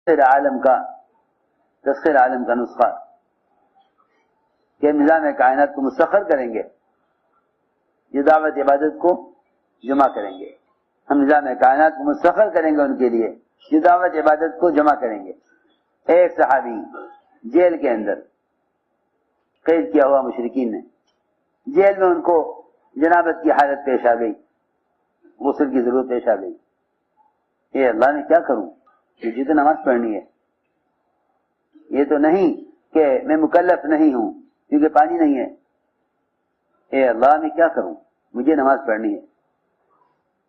تسخیر عالم کا نسخہ کہ نظام کائنات کو مسخر کریں گے، یہ دعوت عبادت کو جمع کریں گے. ہم نظام کائنات کو مسخر کریں گے ان کے لیے، یہ دعوت عبادت کو جمع کریں گے. ایک صحابی جیل کے اندر قید کیا ہوا مشرکین نے، جیل میں ان کو جنابت کی حالت پیش آ گئی، غسل کی ضرورت پیش آ گئی. اے اللہ نے کیا کروں، مجھے تو نماز پڑھنی ہے، یہ تو نہیں کہ میں مکلف نہیں ہوں کیونکہ پانی نہیں ہے. اے اللہ میں کیا کروں، مجھے نماز پڑھنی ہے.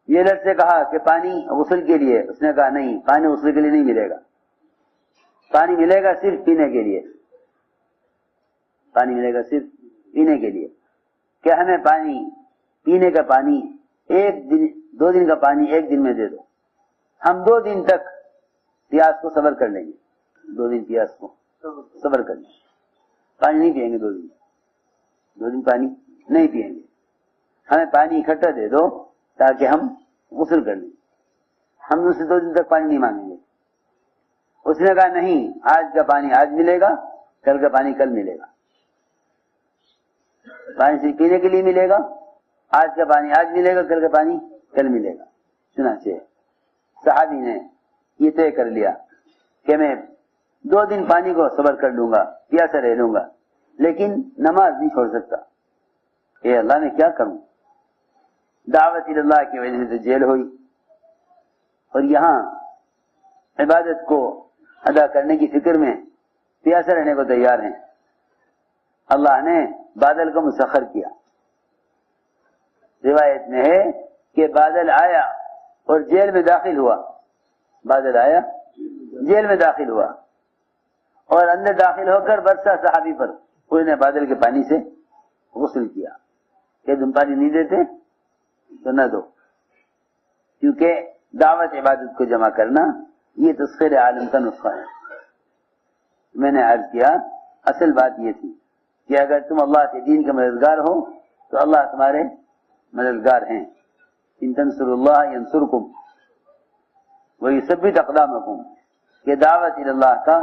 یہ لڑ سے کہا کہ پانی غسل کے لیے، اس نے کہا نہیں، پانی غسل کے لیے نہیں ملے گا، پانی ملے گا صرف پینے کے لیے، پانی ملے گا صرف پینے کے لیے. کہ ہمیں پانی پینے کا پانی ایک دن 2 دن کا پانی ایک دن میں دے دو، ہم 2 دن تک پیاس کو صبر کر لیں گے. 2 دن پیاس کو صبر کر لیں گے، پانی نہیں پئیں گے 2 دن، 2 دن پانی نہیں پئیں گے. ہمیں پانی اکٹھا دے دو تاکہ ہم غسل کر لیں، ہم اس سے 2 دن تک پانی نہیں مانگیں گے. اس نے کہا نہیں، آج کا پانی آج ملے گا، کل کا پانی کل ملے گا. پانی صرف پینے کے لیے ملے گا، آج کا پانی آج ملے گا، کل کا پانی کل ملے گا. چنانچہ صحابی نے یہ طے کر لیا کہ میں 2 دن پانی کو صبر کر لوں گا، پیاسا رہ لوں گا، لیکن نماز نہیں چھوڑ سکتا. اے اللہ میں کیا کروں. دعوت اللہ کی وجہ سے جیل ہوئی، اور یہاں عبادت کو ادا کرنے کی فکر میں پیاسا رہنے کو تیار ہیں. اللہ نے بادل کو مسخر کیا. روایت میں ہے کہ بادل آیا اور جیل میں داخل ہوا، بادل آیا جیل میں داخل ہوا اور اندر داخل ہو کر برسا صحابی پر. انہوں نے بادل کے پانی سے غسل کیا کہ تم پانی نہیں دیتے تو نہ دو، کیونکہ دعوت عبادت کو جمع کرنا یہ تسخیر عالم کا نسخہ ہے. میں نے عرض کیا اصل بات یہ تھی کہ اگر تم اللہ کے دین کے مددگار ہو تو اللہ تمہارے مددگار ہیں. ان تنصروا اللہ ینصرکم ویثبت اقدامکم. کہ دعوت اللہ کا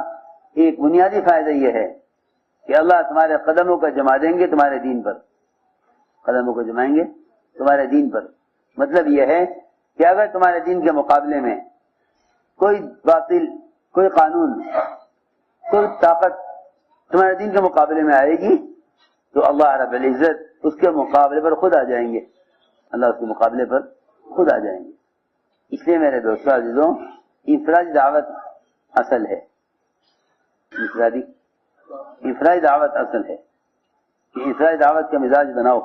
ایک بنیادی فائدہ یہ ہے کہ اللہ تمہارے قدموں کو جما دیں گے تمہارے دین پر، قدموں کو جمائیں گے تمہارے دین پر. مطلب یہ ہے کہ اگر تمہارے دین کے مقابلے میں کوئی باطل، کوئی قانون، کوئی طاقت تمہارے دین کے مقابلے میں آئے گی تو اللہ رب العزت اس کے مقابلے پر خود آ جائیں گے، اللہ اس کے مقابلے پر خود آ جائیں گے. اس لیے میرے دوستوں عزیزوں، انفرادی دعوت اصل ہے، انفرادی دعوت اصل ہے. کہ انفرادی دعوت کا مزاج بناؤ،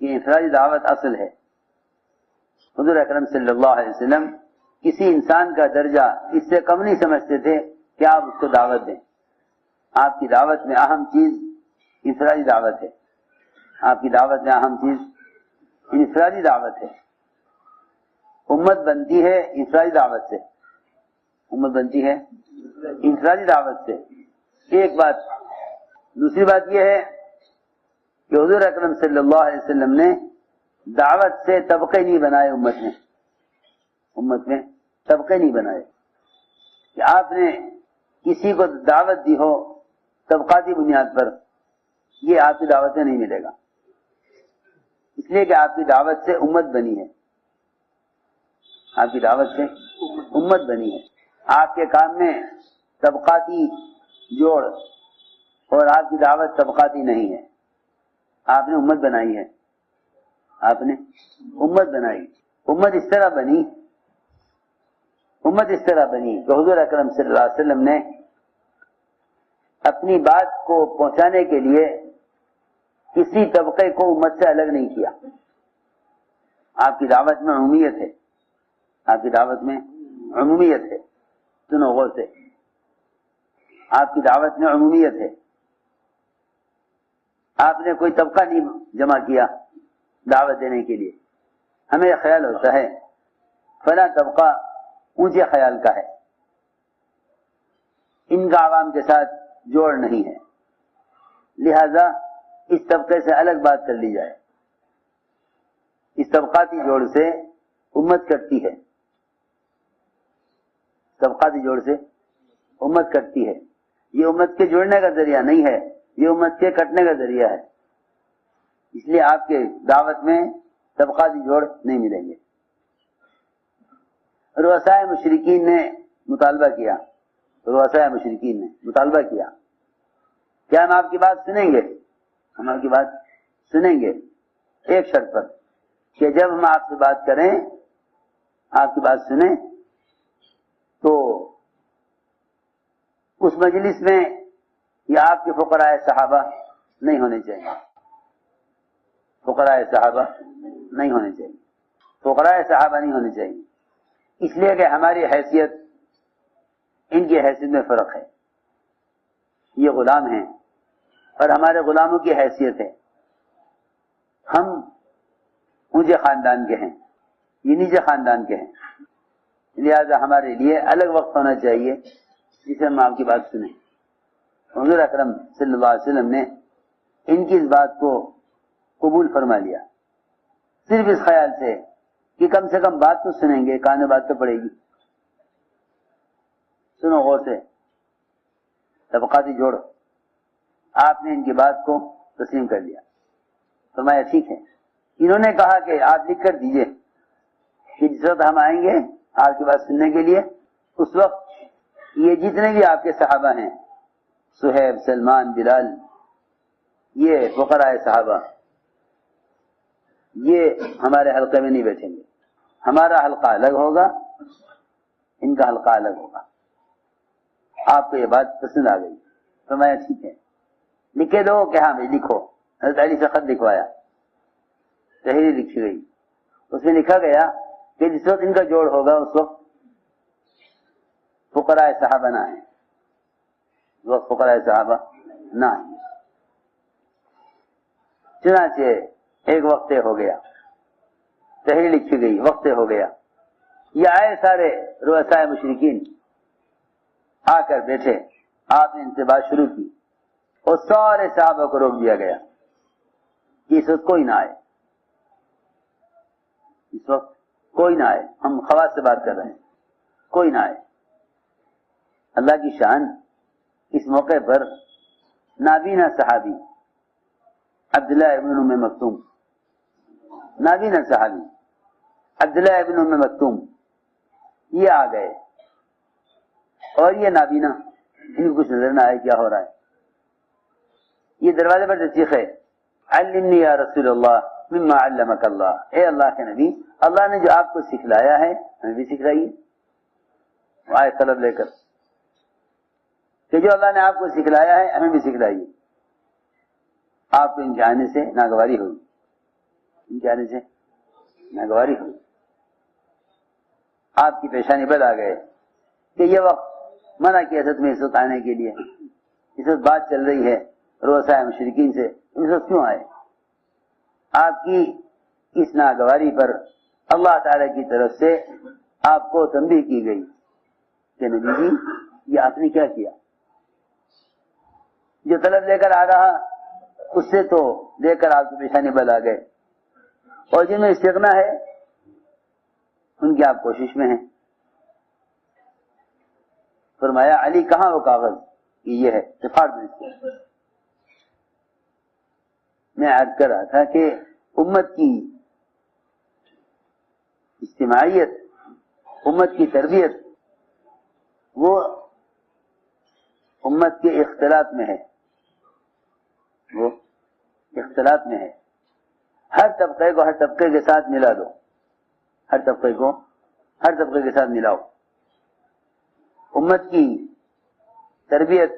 یہ انفرادی دعوت اصل ہے. حضور اکرم صلی اللہ علیہ وسلم کسی انسان کا درجہ اس سے کم نہیں سمجھتے تھے کہ آپ اس کو دعوت دیں. آپ کی دعوت میں اہم چیز انفرادی دعوت ہے. آپ کی دعوت میں اہم چیز انفرادی دعوت ہے. امت بنتی ہے انفرادی دعوت سے، امت بنتی ہے انفرادی دعوت سے. ایک بات. دوسری بات یہ ہے کہ حضور اکرم صلی اللہ علیہ وسلم نے دعوت سے طبقے نہیں بنائے، امت میں طبقے نہیں بنائے کہ آپ نے کسی کو دعوت دی ہو طبقاتی بنیاد پر، یہ آپ کی دعوت سے نہیں ملے گا. اس لیے کہ آپ کی دعوت سے امت بنی ہے، آپ کی دعوت سے امت بنی ہے. آپ کے کام میں طبقاتی جوڑ اور آپ کی دعوت طبقاتی نہیں ہے. آپ نے امت بنائی ہے، آپ نے امت بنائی. امت اس طرح بنی کہ حضور اکرم صلی اللہ علیہ وسلم نے اپنی بات کو پہنچانے کے لیے کسی طبقے کو امت سے الگ نہیں کیا. آپ کی دعوت میں عمومیت ہے، آپ کی دعوت میں عمومیت ہے. سنو غور سے، آپ کی دعوت میں عمومیت ہے. آپ نے کوئی طبقہ نہیں جمع کیا دعوت دینے کے لیے. ہمیں خیال ہوتا ہے فلاں طبقہ اونچے خیال کا ہے، ان کا عوام کے ساتھ جوڑ نہیں ہے، لہذا اس طبقے سے الگ بات کر لی جائے. اس طبقاتی جوڑ سے امت کرتی ہے، طبقاتی جوڑ سے امت کٹتی ہے. یہ امت کے جڑنے کا ذریعہ نہیں ہے, یہ امت کے کٹنے کا ذریعہ ہے. اس لیے آپ کے دعوت میں طبقاتی جوڑ نہیں ملیں گے. رؤسائے مشرکین نے مطالبہ کیا, رؤسائے مشرکین نے مطالبہ کیا, کیا ہم آپ کی بات سنیں گے؟ ہم آپ کی بات سنیں گے ایک شرط پر, کہ جب ہم آپ سے بات کریں, آپ کی بات سنیں, تو اس مجلس میں یہ آپ کے فقراء صحابہ نہیں ہونے چاہیے, فقراء صحابہ نہیں ہونے چاہیے, فقراء صحابہ نہیں ہونے چاہیے. اس لیے کہ ہماری حیثیت ان کی حیثیت میں فرق ہے. یہ غلام ہیں اور ہمارے غلاموں کی حیثیت ہے. ہم اونچے خاندان کے ہیں, یہ نیچے خاندان کے ہیں, لہذا ہمارے لیے الگ وقت ہونا چاہیے جسے ہم آپ کی بات سنیں. حضور اکرم صلی اللہ علیہ وسلم نے ان کی اس بات کو قبول فرما لیا, صرف اس خیال سے کہ کم سے کم بات تو سنیں گے, کان میں بات تو پڑے گی. سنو غور سے, طبقاتی جوڑ, آپ نے ان کی بات کو تسلیم کر لیا, فرمایا ٹھیک ہے. انہوں نے کہا کہ آپ لکھ کر دیجئے کہ جس وقت ہم آئیں گے آپ کی بات سننے کے لیے, اس وقت یہ جتنے بھی آپ کے صحابہ ہیں, صہیب, سلمان, بلال, یہ فقراء صحابہ, یہ ہمارے حلقے میں نہیں بیٹھیں گے. ہمارا حلقہ الگ ہوگا, ان کا حلقہ الگ ہوگا. آپ کو یہ بات پسند آ گئی, فرمایا ٹھیک ہے, لکھے دو کہ ہاں بھائی لکھو. حضرت علی سے خط لکھوایا, تحریر لکھی گئی, اس میں لکھا گیا کہ جس وقت ان کا جوڑ ہوگا اس وقت فقراء صحابہ نہ آئیں, اس وقت فقراء صحابہ نہ آئیں. چنانچہ ایک وقت ہو گیا, تحریر لکھی گئی, وقت ہو گیا, یہ آئے سارے رؤسائے مشرکین, آ کر بیٹھے, آپ نے ان سے بات شروع کی اور سارے صحابہ کو روک دیا گیا کہ اس وقت کوئی نہ آئے, اس وقت کوئی نہ آئے, ہم خواص سے بات کر رہے ہیں, کوئی نہ آئے. اللہ کی شان, اس موقع پر نابینا صحابی عبداللہ ابن ام مکتوم, نابینا صحابی عبداللہ ابن ام مکتوم یہ آ گئے, اور یہ نابینا, ان کو کچھ نظر نہ آئے کیا ہو رہا ہے. یہ دروازے پر چیخے, علمنی یا رسول اللہ مما علمک اللہ, اے اللہ کے نبی, اللہ نے جو آپ کو سکھلایا ہے ہمیں بھی سکھلائیے. آئے طلب لے کر کہ جو اللہ نے آپ کو سکھلایا ہے ہمیں بھی سکھلائیے. آپ کو ان کے آنے سے ناگواری ہوئی, ان کے آنے سے ناگواری ہوئی. آپ کی پیشانی پر آ گئے کہ یہ وقت منع کیا تھا تمہیں اس وقت آنے کے لیے, اس وقت بات چل رہی ہے رؤسائے مشرکین سے, اس وقت کیوں آئے؟ آپ کی اس ناگواری پر اللہ تعالی کی طرف سے آپ کو تنبیہ کی گئی کہ نبی جی یہ آپ نے کیا کیا. جو طلب لے کر آ رہا اس سے تو لے کر آپ کی پیشانی بل آ گئے, اور جن میں استغنا ہے ان کی آپ کوشش میں ہیں. فرمایا علی کہاں وہ کاغذ, یہ ہے اتفاق میں. میں عرض کر رہا تھا کہ امت کی اجتماعیت, امت کی تربیت, وہ امت کے اختلاط میں ہے, وہ اختلاط میں ہے. ہر طبقے کو ہر طبقے کے ساتھ ملا دو, ہر طبقے کو ہر طبقے کے ساتھ ملاؤ. امت کی تربیت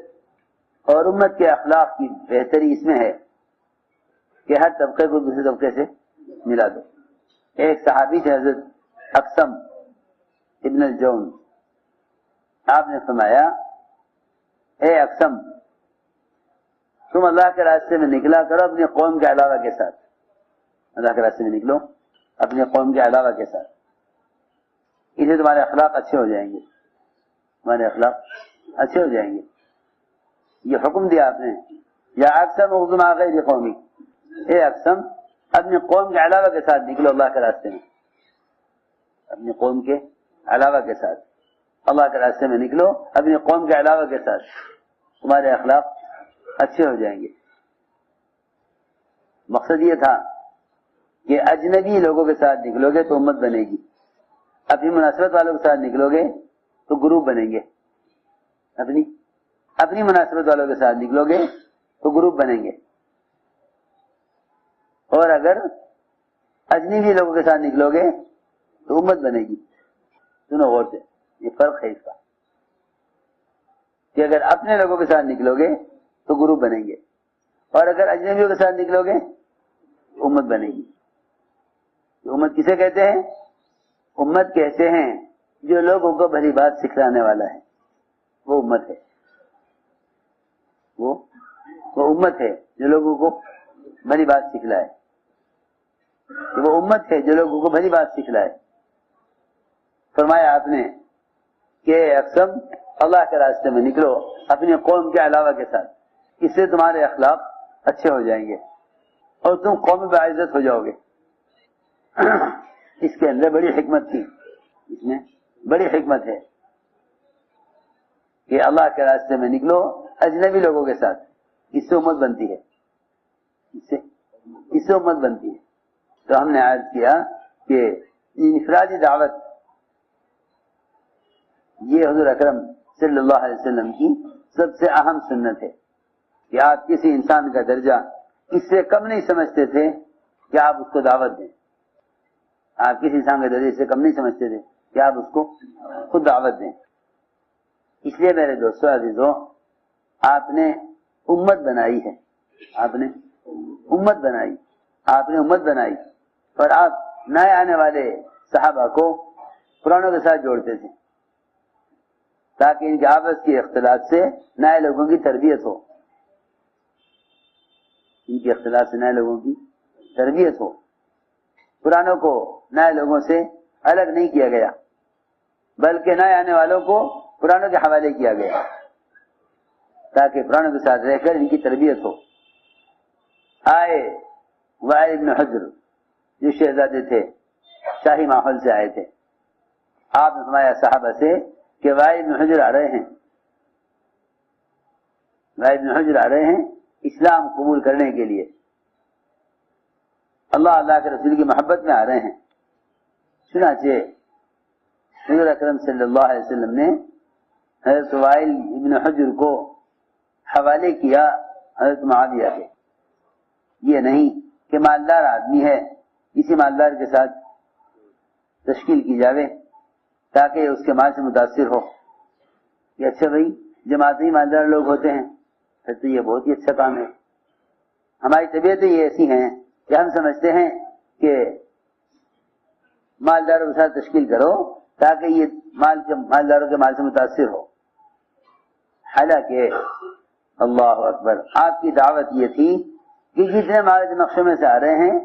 اور امت کے اخلاق کی بہتری اس میں ہے کہ ہر طبقے کو دوسرے طبقے سے ملا دو. ایک صحابی تھے حضرت اقسم ابن الجون, آپ نے فرمایا اے اقسم تم اللہ کے راستے میں نکلا کرو اپنی قوم کے علاوہ کے ساتھ, اللہ کے راستے میں نکلو اپنی قوم کے علاوہ کے ساتھ, اسے تمہارے اخلاق اچھے ہو جائیں گے, تمہارے اخلاق اچھے ہو جائیں گے. یہ حکم دیا آپ نے, یا اقسم حکم آ غیر قومی, اے اقسم اپنی قوم کے علاوہ کے ساتھ نکلو اللہ کے راستے میں, اپنی قوم کے علاوہ کے ساتھ. اللہ کے راستے میں نکلو اپنی قوم کے علاوہ کے ساتھ، تمہارے اخلاق اچھے ہو جائیں گے۔ مقصد یہ تھا کہ اجنبی لوگوں کے ساتھ نکلو گے تو امت بنے گی، اپنی مناسبت والوں کے ساتھ نکلو گے تو گروپ بنیں گے، اپنی مناسبت والوں کے ساتھ نکلو گے تو گروپ بنیں گے، اور اگر اجنبی لوگوں کے ساتھ نکلو گے تو امت بنے گی۔ سنو غور سے، یہ فرق ہے اس کا کہ اگر اپنے لوگوں کے ساتھ نکلو گے تو گروپ بنیں گے، اور اگر اجنبیوں کے ساتھ نکلو گے تو امت بنے گی۔ امت کسے کہتے ہیں؟ امت کہتے ہیں جو لوگوں کو بھلی بات سکھلانے والا ہے، وہ امت ہے۔ وہ امت ہے جو لوگوں کو بھلی بات سکھلائے، وہ امت ہے جو لوگوں کو بھلی بات سکھلائے۔ فرمایا آپ نے کہ اقسم اللہ کے راستے میں نکلو اپنی قوم کے علاوہ کے ساتھ، اس سے تمہارے اخلاق اچھے ہو جائیں گے اور تم قوم باعزت ہو جاؤ گے۔ اس کے اندر بڑی حکمت تھی، اس میں بڑی حکمت ہے کہ اللہ کے راستے میں نکلو اجنبی لوگوں کے ساتھ، اس سے امت بنتی ہے، اس سے امت بنتی ہے۔ تو ہم نے عرض کیا کہ انفرادی دعوت یہ حضور اکرم صلی اللہ علیہ وسلم کی سب سے اہم سنت ہے کہ آپ کسی انسان کا درجہ اس سے کم نہیں سمجھتے تھے کہ آپ اس کو دعوت دیں، آپ کسی انسان کے درجے سے کم نہیں سمجھتے تھے کہ آپ اس کو خود دعوت دیں۔ اس لیے میرے دوستو عزیزوں، آپ نے امت بنائی ہے، آپ نے امت بنائی اور آپ نئے آنے والے صحابہ کو پرانوں کے ساتھ جوڑتے تھے تاکہ ان کے آپس کے اختلاط سے نئے لوگوں کی تربیت ہو، ان کے اختلاط سے نئے لوگوں کی تربیت ہو۔ پرانوں کو نئے لوگوں سے الگ نہیں کیا گیا بلکہ نئے آنے والوں کو پرانوں کے حوالے کیا گیا تاکہ پرانوں کے ساتھ رہ کر ان کی تربیت ہو۔ آئے وائل بن حجر جو شہزادے تھے، شاہی ماحول سے آئے تھے، آپ نے فرمایا صحابہ سے کہ وائل بن حجر آ رہے ہیں، وائل بن حجر آ رہے ہیں اسلام قبول کرنے کے لیے، اللہ کے رسول کی محبت میں آ رہے ہیں۔ چنانچہ حضور اکرم صلی اللہ علیہ وسلم نے حضرت وائل بن حجر کو حوالے کیا حضرت معاویہ کے۔ یہ نہیں کہ مالدار آدمی ہے کسی مالدار کے ساتھ تشکیل کی جاوے تاکہ اس کے مال سے متاثر ہو کہ اچھا بھائی جماعتی مالدار لوگ ہوتے ہیں پھر تو یہ بہت ہی اچھا کام ہے۔ ہماری طبیعتیں یہ ایسی ہیں کہ ہم سمجھتے ہیں کہ مالداروں کے ساتھ تشکیل کرو تاکہ یہ مالداروں کے مال سے متاثر ہو، حالانکہ اللہ اکبر آپ کی دعوت یہ تھی کہ جتنے مال کے نقشوں میں سے آ رہے ہیں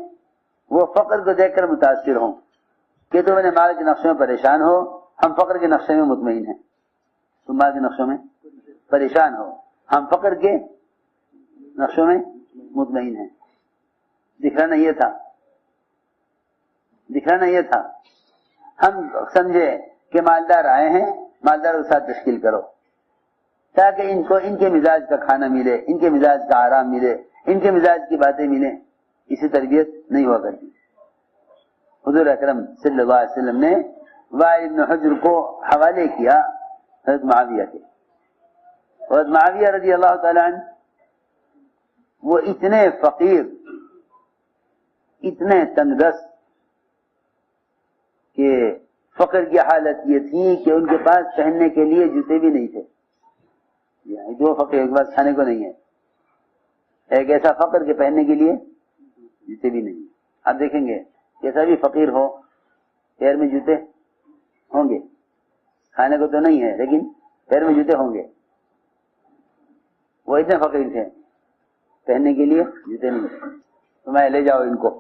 وہ فقر کو دیکھ کر متاثر ہوں کہ تم نے مال کے نقشوں میں پریشان ہو، ہم فقر کے نقشے میں مطمئن ہیں۔ تم مال کے نقشوں میں پریشان ہو، ہم فقر کے نقشوں میں مطمئن ہیں۔ دکھانا یہ تھا ہم سمجھے کہ مالدار آئے ہیں، مالداروں کے ساتھ تشکیل کرو تاکہ ان کو ان کے مزاج کا کھانا ملے، ان کے مزاج کا آرام ملے، ان کے مزاج کی باتیں ملیں۔ اسی تربیت نہیں ہوا کرتی۔ حضور اکرم صلی اللہ علیہ وسلم نے وائل بن حجر کو حوالے کیا حضرت معاویہ کے۔ حضرت معاویہ رضی اللہ تعالی عنہ وہ اتنے فقیر، اتنے تنگ دست کہ فقر کی حالت یہ تھی کہ ان کے پاس پہننے کے لیے جوتے بھی نہیں تھے۔ دو فقیر کے پاس کھانے کو نہیں ہے، ایک ایسا فقر کے پہننے کے لیے جوتے بھی نہیں۔ آپ دیکھیں گے جیسا بھی فقیر ہو پیر میں جوتے ہوں گے، کھانے کو تو نہیں ہے لیکن پیر میں جوتے ہوں گے۔ وہ اتنے فقیر تھے، پہننے کے لیے جوتے نہیں، تو میں لے جاؤ ان کو۔